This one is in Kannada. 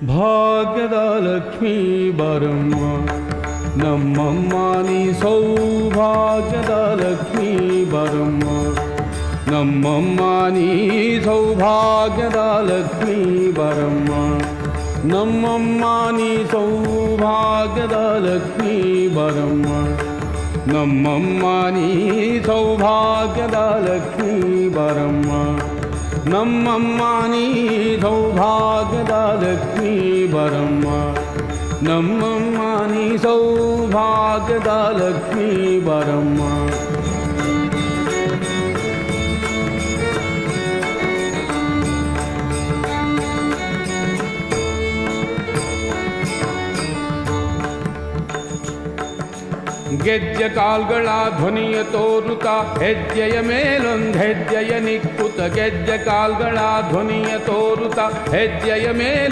ಭಾಗ್ಯದ ಲಕ್ಷ್ಮೀ ಬರಮ್ಮ ನಮ್ಮಮ್ಮ ನೀ ಸೌಭಾಗ್ಯದ ಲಕ್ಷ್ಮೀ ಬರಮ್ಮ ನಮ್ಮಮ್ಮ ನೀ ಸೌಭಾಗ್ಯದ ಲಕ್ಷ್ಮೀ ಬರಮ್ಮ ನಮ್ಮಮ್ಮ ನೀ ಸೌಭಾಗ್ಯದ ಲಕ್ಷ್ಮೀ ಬರಮ್ಮ ನಮ್ಮಮ್ಮ ನೀ ಸೌಭಾಗ್ಯದ ಲಕ್ಷ್ಮೀ ಬರಮ್ಮ ನಮ್ಮಮ್ಮ ನೀ ಸೌಭಾಗ್ಯದ ಲಕ್ಷ್ಮೀ ಬರಮ್ಮ ನಮ್ಮಮ್ಮ ನೀ ಸೌಭಾಗ್ಯದ ಲಕ್ಷ್ಮೀ ಬರಮ್ಮ ಗೆಜ್ಜೆ ಕಾಲ್ಗಳ ಧ್ವನಿಯ ತೋರುತ್ತ ಹೆಜ್ಜೆಯ ಮೇಲೊಂದು ಹೆಜ್ಜೆಯ ನಿಕ್ಕುತ್ತ ಗೆಜ್ಜೆ ಕಾಲ್ಗಳ ಧ್ವನಿಯ ತೋರುತ್ತ ಹೆಜ್ಜೆಯ ಮೇಲೊಂದು